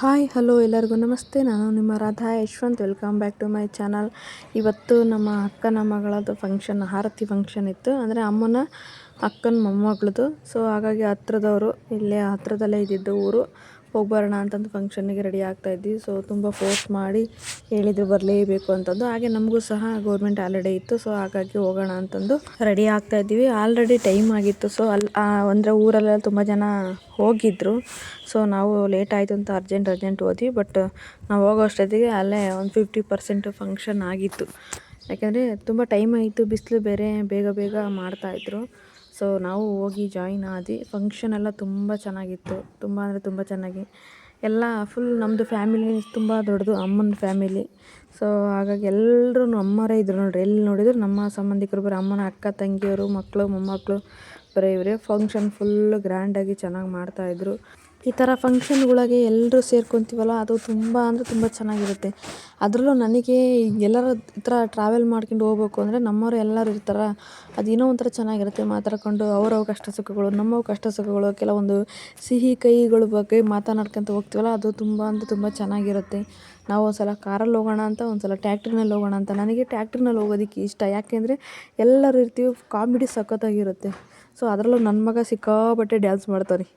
Hi hello ಎಲ್ಲರಿಗೂ ನಮಸ್ತೆ. ನಾನು ನಿಮ್ಮ Radha Yashwant. Welcome back to my channel. ಇವತ್ತು ನಮ್ಮ ಅಕ್ಕನ ಮಗಳದ್ದು ಫಂಕ್ಷನ್, ಆರತಿ ಫಂಕ್ಷನ್ ಇತ್ತು. ಅಂದರೆ ಅಮ್ಮನ ಅಕ್ಕನ ಮೊಮ್ಮಗಳದು. ಸೊ ಹಾಗಾಗಿ ಹತ್ರದವರು, ಇಲ್ಲೇ ಹತ್ರದಲ್ಲೇ ಇದ್ದಿದ್ದು ಊರು. ಹೋಗ್ಬರೋಣ ಅಂತಂದು ಫಂಕ್ಷನ್ನಿಗೆ ರೆಡಿ ಆಗ್ತಾಯಿದ್ವಿ. ಸೊ ತುಂಬ ಫೋರ್ಸ್ ಮಾಡಿ ಹೇಳಿದ್ರು ಬರಲೇಬೇಕು ಅಂತಂದು. ಹಾಗೆ ನಮಗೂ ಸಹ ಗೌರ್ಮೆಂಟ್ ಹಾಲಿಡೇ ಇತ್ತು. ಸೊ ಹಾಗಾಗಿ ಹೋಗೋಣ ಅಂತಂದು ರೆಡಿ ಆಗ್ತಾಯಿದ್ವಿ. ಆಲ್ರೆಡಿ ಟೈಮ್ ಆಗಿತ್ತು. ಸೊ ಅಂದರೆ ಊರಲ್ಲೆಲ್ಲ ತುಂಬ ಜನ ಹೋಗಿದ್ದರು. ಸೊ ನಾವು ಲೇಟ್ ಆಯಿತು ಅಂತ ಅರ್ಜೆಂಟ್ ಹೋದ್ವಿ. ಬಟ್ ನಾವು ಹೋಗೋ ಅಷ್ಟೊತ್ತಿಗೆ ಅಲ್ಲೇ ಒಂದು 50% ಫಂಕ್ಷನ್ ಆಗಿತ್ತು. ಯಾಕೆಂದರೆ ತುಂಬ ಟೈಮ್ ಆಯಿತು, ಬಿಸಿಲು ಬೇರೆ, ಬೇಗ ಮಾಡ್ತಾಯಿದ್ರು. ಸೊ ನಾವು ಹೋಗಿ ಜಾಯಿನ್ ಆದ್ವಿ. ಫಂಕ್ಷನ್ ಎಲ್ಲ ತುಂಬ ಚೆನ್ನಾಗಿತ್ತು. ತುಂಬ ಅಂದರೆ ತುಂಬ ಚೆನ್ನಾಗಿ ಎಲ್ಲ ಫುಲ್ ನಮ್ಮದು ಫ್ಯಾಮಿಲಿ ತುಂಬ ದೊಡ್ಡದು, ಅಮ್ಮನ ಫ್ಯಾಮಿಲಿ. ಸೊ ಹಾಗಾಗಿ ಎಲ್ಲರೂ ಅಮ್ಮರೇ ಇದ್ದರು ನೋಡ್ರಿ. ಎಲ್ಲಿ ನೋಡಿದ್ರು ನಮ್ಮ ಸಂಬಂಧಿಕರು, ಬರೀ ಅಮ್ಮನ ಅಕ್ಕ ತಂಗಿಯರು, ಮಕ್ಕಳು ಮೊಮ್ಮಕ್ಕಳು ಬರೀ ಇವರೇ. ಫಂಕ್ಷನ್ ಫುಲ್ಲು ಗ್ರ್ಯಾಂಡಾಗಿ ಚೆನ್ನಾಗಿ ಮಾಡ್ತಾಯಿದ್ರು. ಈ ಥರ ಫಂಕ್ಷನ್ಗಳಿಗೆ ಎಲ್ಲರೂ ಸೇರ್ಕೊತೀವಲ್ಲ, ಅದು ತುಂಬ ಅಂದರೆ ತುಂಬ ಚೆನ್ನಾಗಿರುತ್ತೆ. ಅದರಲ್ಲೂ ನನಗೆ ಎಲ್ಲರ ಈ ಥರ ಟ್ರಾವೆಲ್ ಮಾಡ್ಕೊಂಡು ಹೋಗ್ಬೇಕು ಅಂದರೆ ನಮ್ಮವರು ಎಲ್ಲರೂ ಇರ್ತಾರೆ. ಅದೇನೋ ಒಂಥರ ಚೆನ್ನಾಗಿರುತ್ತೆ. ಮಾತಾಡ್ಕೊಂಡು ಅವ್ರವ್ರ ಕಷ್ಟ ಸುಖಗಳು, ನಮ್ಮವು ಕಷ್ಟ ಸುಖಗಳು, ಕೆಲವೊಂದು ಸಿಹಿ ಕಹಿಗಳ ಬಗ್ಗೆ ಮಾತನಾಡ್ಕೊತ ಹೋಗ್ತೀವಲ್ಲ, ಅದು ತುಂಬ ಅಂದರೆ ತುಂಬ ಚೆನ್ನಾಗಿರುತ್ತೆ. ನಾವು ಒಂದು ಸಲ ಕಾರಲ್ಲಿ ಹೋಗೋಣ ಅಂತ, ಒಂದು ಸಲ ಟ್ಯಾಕ್ಟ್ರಿನಲ್ಲಿ ಹೋಗೋಣ ಅಂತ. ನನಗೆ ಟ್ಯಾಕ್ಟ್ರಿನಲ್ಲಿ ಹೋಗೋದಕ್ಕೆ ಇಷ್ಟ. ಯಾಕೆಂದರೆ ಎಲ್ಲರೂ ಇರ್ತೀವಿ, ಕಾಮಿಡಿ ಸಖತ್ತಾಗಿರುತ್ತೆ. ಸೊ ಅದರಲ್ಲೂ ನನ್ನ ಮಗ ಸಿಕ್ಕಾಪಟ್ಟೆ ಡ್ಯಾನ್ಸ್ ಮಾಡ್ತಾನೆ.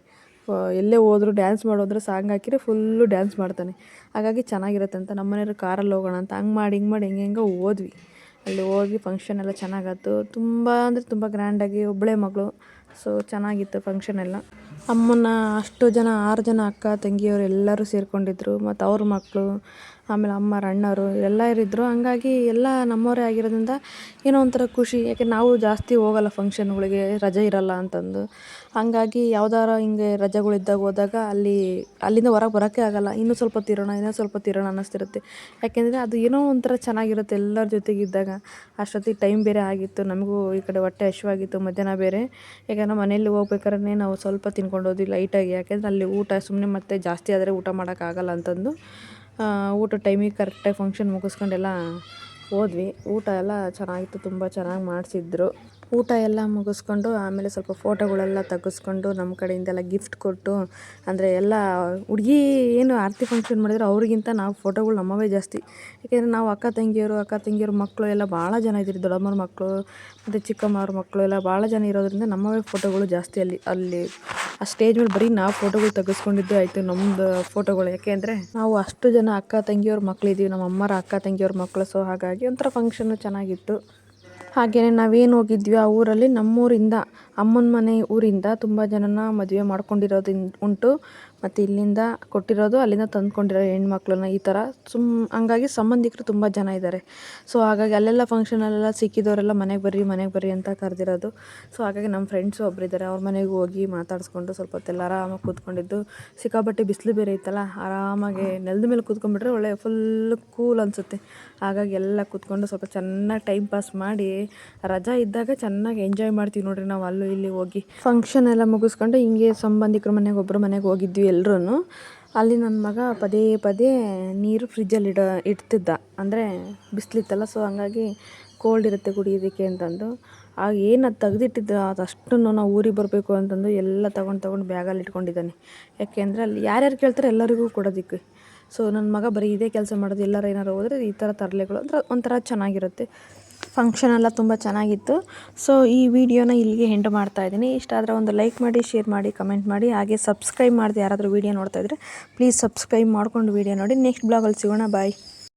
ಎಲ್ಲೇ ಹೋದ್ರು ಡ್ಯಾನ್ಸ್ ಮಾಡೋದ್ರೆ ಸಾಂಗ್ ಹಾಕಿದ್ರೆ ಫುಲ್ಲು ಡ್ಯಾನ್ಸ್ ಮಾಡ್ತಾನೆ. ಹಾಗಾಗಿ ಚೆನ್ನಾಗಿರುತ್ತೆ ಅಂತ ನಮ್ಮ ಮನೆಯವ್ರು ಕಾರಲ್ಲಿ ಹೋಗೋಣ ಅಂತ ಹಂಗೆ ಮಾಡಿ ಹೆಂಗೆಂಗೋ ಹೋದ್ವಿ. ಅಲ್ಲಿ ಹೋಗಿ ಫಂಕ್ಷನ್ ಎಲ್ಲ ಚೆನ್ನಾಗಾಯ್ತು. ತುಂಬ ಅಂದರೆ ತುಂಬ ಗ್ರ್ಯಾಂಡಾಗಿ, ಒಬ್ಬಳೇ ಮಗಳು. ಸೊ ಚೆನ್ನಾಗಿತ್ತು ಫಂಕ್ಷನ್ ಎಲ್ಲ. ಅಮ್ಮನ ಅಷ್ಟು ಜನ 6 ಜನ ಅಕ್ಕ ತಂಗಿಯವರು ಎಲ್ಲರೂ ಸೇರಿಕೊಂಡಿದ್ರು. ಮತ್ತು ಅವ್ರ ಮಕ್ಕಳು, ಆಮೇಲೆ ಅಮ್ಮರ ಅಣ್ಣವರು ಎಲ್ಲ ಇರಿದ್ರು. ಹಂಗಾಗಿ ಎಲ್ಲ ನಮ್ಮವರೇ ಆಗಿರೋದ್ರಿಂದ ಏನೋ ಒಂಥರ ಖುಷಿ. ಯಾಕೆ ನಾವು ಜಾಸ್ತಿ ಹೋಗಲ್ಲ ಫಂಕ್ಷನ್ಗಳಿಗೆ, ರಜೆ ಇರಲ್ಲ ಅಂತಂದು. ಹಾಗಾಗಿ ಯಾವ್ದಾರ ಹಿಂಗೆ ರಜೆಗಳಿದ್ದಾಗ ಹೋದಾಗ ಅಲ್ಲಿಂದ ಹೊರಗೆ ಬರೋಕ್ಕೆ ಆಗಲ್ಲ. ಇನ್ನೂ ಸ್ವಲ್ಪ ತಿರೋಣ ಅನ್ನಿಸ್ತಿರುತ್ತೆ. ಯಾಕೆಂದರೆ ಅದು ಏನೋ ಒಂಥರ ಚೆನ್ನಾಗಿರುತ್ತೆ ಎಲ್ಲರ ಜೊತೆಗಿದ್ದಾಗ. ಅಷ್ಟೊತ್ತಿಗೆ ಟೈಮ್ ಬೇರೆ ಆಗಿತ್ತು. ನಮಗೂ ಈ ಕಡೆ ಹೊಟ್ಟೆ ಹಸಿವಾಗಿತ್ತು, ಮಧ್ಯಾಹ್ನ ಬೇರೆ. ಯಾಕೆಂದರೆ ಮನೆಯಲ್ಲಿ ಹೋಗ್ಬೇಕಾದ್ರೆ ನಾವು ಸ್ವಲ್ಪ ತಿನ್ಕೊಂಡು ಹೋದ್ವಿ ಲೈಟಾಗಿ. ಯಾಕೆಂದರೆ ಅಲ್ಲಿ ಊಟ ಸುಮ್ಮನೆ ಮತ್ತೆ ಜಾಸ್ತಿ ಆದರೆ ಊಟ ಮಾಡೋಕ್ಕಾಗಲ್ಲ ಅಂತಂದು ಊಟ ಟೈಮಿಗೆ ಕರೆಕ್ಟಾಗಿ ಫಂಕ್ಷನ್ ಮುಗಿಸ್ಕೊಂಡೆಲ್ಲ ಹೋದ್ವಿ. ಊಟ ಎಲ್ಲ ಚೆನ್ನಾಗಿತ್ತು, ತುಂಬ ಚೆನ್ನಾಗಿ ಮಾಡಿಸಿದ್ರು. ಊಟ ಎಲ್ಲ ಮುಗಿಸ್ಕೊಂಡು ಆಮೇಲೆ ಸ್ವಲ್ಪ ಫೋಟೋಗಳೆಲ್ಲ ತೆಗೆಸ್ಕೊಂಡು ನಮ್ಮ ಕಡೆಯಿಂದೆಲ್ಲ ಗಿಫ್ಟ್ ಕೊಟ್ಟು, ಅಂದರೆ ಎಲ್ಲ ಹುಡುಗಿ ಏನು ಆರತಿ ಫಂಕ್ಷನ್ ಮಾಡಿದ್ರು ಅವ್ರಿಗಿಂತ ನಾವು ಫೋಟೋಗಳು ನಮ್ಮವೇ ಜಾಸ್ತಿ. ಯಾಕೆಂದರೆ ನಾವು ಅಕ್ಕ ತಂಗಿಯರು ಮಕ್ಕಳು ಎಲ್ಲ ಭಾಳ ಜನ ಇದ್ದರು. ದೊಡ್ಡಮ್ಮವ್ರ ಮಕ್ಕಳು ಮತ್ತು ಚಿಕ್ಕಮ್ಮವ್ರ ಮಕ್ಕಳು ಎಲ್ಲ ಭಾಳ ಜನ ಇರೋದ್ರಿಂದ ನಮ್ಮವೇ ಫೋಟೋಗಳು ಜಾಸ್ತಿ. ಅಲ್ಲಿ ಆ ಸ್ಟೇಜ್ ಮೇಲೆ ಬರೀ ನಾವು ಫೋಟೋಗಳು ತೆಗೆಸ್ಕೊಂಡಿದ್ದು ಆಯಿತು, ನಮ್ಮದು ಫೋಟೋಗಳು. ಯಾಕೆಂದರೆ ನಾವು ಅಷ್ಟು ಜನ ಅಕ್ಕ ತಂಗಿಯವ್ರ ಮಕ್ಕಳಿದ್ದೀವಿ, ನಮ್ಮ ಅಮ್ಮರ ಅಕ್ಕ ತಂಗಿಯವ್ರ ಮಕ್ಕಳು. ಸೊ ಹಾಗಾಗಿ ಒಂಥರ ಫಂಕ್ಷನ್ನು ಚೆನ್ನಾಗಿತ್ತು. ಹಾಗೆಯೇ ನಾವೇನು ಹೋಗಿದ್ವಿ ಆ ಊರಲ್ಲಿ, ನಮ್ಮೂರಿಂದ ಅಮ್ಮನ ಮನೆ ಊರಿಂದ ತುಂಬ ಜನನ ಮದುವೆ ಮಾಡ್ಕೊಂಡಿರೋದು ಉಂಟು. ಮತ್ತು ಇಲ್ಲಿಂದ ಕೊಟ್ಟಿರೋದು, ಅಲ್ಲಿಂದ ತಂದ್ಕೊಂಡಿರೋ ಹೆಣ್ಮಕ್ಳನ್ನ. ಈ ಥರ ಹಂಗಾಗಿ ಸಂಬಂಧಿಕರು ತುಂಬ ಜನ ಇದ್ದಾರೆ. ಸೊ ಹಾಗಾಗಿ ಅಲ್ಲೆಲ್ಲ ಫಂಕ್ಷನಲ್ಲೆಲ್ಲ ಸಿಕ್ಕಿದವರೆಲ್ಲ ಮನೆಗೆ ಬರ್ರಿ ಅಂತ ಕರೆದಿರೋದು. ಸೊ ಹಾಗಾಗಿ ನಮ್ಮ ಫ್ರೆಂಡ್ಸು ಒಬ್ಬರಿದ್ದಾರೆ, ಅವ್ರ ಮನೆಗೆ ಹೋಗಿ ಮಾತಾಡಿಸ್ಕೊಂಡು ಸ್ವಲ್ಪ ಹೊತ್ತೆಲ್ಲ ಆರಾಮಾಗಿ ಕೂತ್ಕೊಂಡಿದ್ದು. ಸಿಕ್ಕಾಪಟ್ಟೆ ಬಿಸಿಲು ಬೇರೆ ಇತ್ತಲ್ಲ, ಆರಾಮಾಗಿ ನೆಲದ ಮೇಲೆ ಕೂತ್ಕೊಂಡ್ಬಿಟ್ರೆ ಒಳ್ಳೆ ಫುಲ್ಲು ಕೂಲ್ ಅನಿಸುತ್ತೆ. ಹಾಗಾಗಿ ಎಲ್ಲ ಕೂತ್ಕೊಂಡು ಸ್ವಲ್ಪ ಚೆನ್ನಾಗಿ ಟೈಮ್ ಪಾಸ್ ಮಾಡಿ, ರಜಾ ಇದ್ದಾಗ ಚೆನ್ನಾಗಿ ಎಂಜಾಯ್ ಮಾಡ್ತೀವಿ ನೋಡ್ರಿ ನಾವು. ಅಲ್ಲೂ ಇಲ್ಲಿ ಹೋಗಿ ಫಂಕ್ಷನ್ ಎಲ್ಲ ಮುಗಿಸ್ಕೊಂಡು ಹಿಂಗೆ ಸಂಬಂಧಿಕರ ಮನೆಗೆ ಒಬ್ಬರ ಮನೆಗೆ ಹೋಗಿದ್ವಿ ಎಲ್ಲರೂ. ಅಲ್ಲಿ ನನ್ನ ಮಗ ಪದೇ ನೀರು ಫ್ರಿಜ್ಜಲ್ಲಿ ಇಡ್ತಿದ್ದ. ಅಂದರೆ ಬಿಸಿಲಿತ್ತಲ್ಲ, ಸೊ ಹಂಗಾಗಿ ಕೋಲ್ಡ್ ಇರುತ್ತೆ ಕುಡಿಯೋದಕ್ಕೆ ಅಂತಂದು. ಆಗ ಏನು ಅದು ತೆಗೆದಿಟ್ಟಿದ್ದು ಅದಷ್ಟನ್ನು ನಾವು ಊರಿಗೆ ಬರಬೇಕು ಅಂತಂದು ಎಲ್ಲ ತೊಗೊಂಡು ಬ್ಯಾಗಲ್ಲಿ ಇಟ್ಕೊಂಡಿದ್ದಾನೆ. ಯಾಕೆಂದರೆ ಅಲ್ಲಿ ಯಾರ್ಯಾರು ಕೇಳ್ತಾರೆ ಎಲ್ಲರಿಗೂ ಕೊಡೋದಕ್ಕೆ. ಸೊ ನನ್ನ ಮಗ ಬರೀ ಇದೇ ಕೆಲಸ ಮಾಡೋದು. ಎಲ್ಲರೂ ಏನಾರು ಹೋದರೆ ಈ ಥರ ತರಲೆಗಳು ಅಂದರೆ ಒಂಥರ ಚೆನ್ನಾಗಿರುತ್ತೆ. ಫಂಕ್ಷನ್ ಎಲ್ಲ ತುಂಬ ಚೆನ್ನಾಗಿತ್ತು. ಸೊ ಈ ವಿಡಿಯೋನ ಇಲ್ಲಿಗೆ ಎಂಡ್ ಮಾಡ್ತಾಯಿದ್ದೀನಿ. ಇಷ್ಟ ಆದರೆ ಒಂದು ಲೈಕ್ ಮಾಡಿ, ಶೇರ್ ಮಾಡಿ, ಕಮೆಂಟ್ ಮಾಡಿ. ಹಾಗೆ ಸಬ್ಸ್ಕ್ರೈಬ್ ಮಾಡಿದೆ ಯಾರಾದರೂ ವಿಡಿಯೋ ನೋಡ್ತಾಯಿದ್ರೆ ಪ್ಲೀಸ್ ಸಬ್ಸ್ಕ್ರೈಬ್ ಮಾಡ್ಕೊಂಡು ವಿಡಿಯೋ ನೋಡಿ. ನೆಕ್ಸ್ಟ್ ಬ್ಲಾಗಲ್ಲಿ ಸಿಗೋಣ. ಬಾಯ್.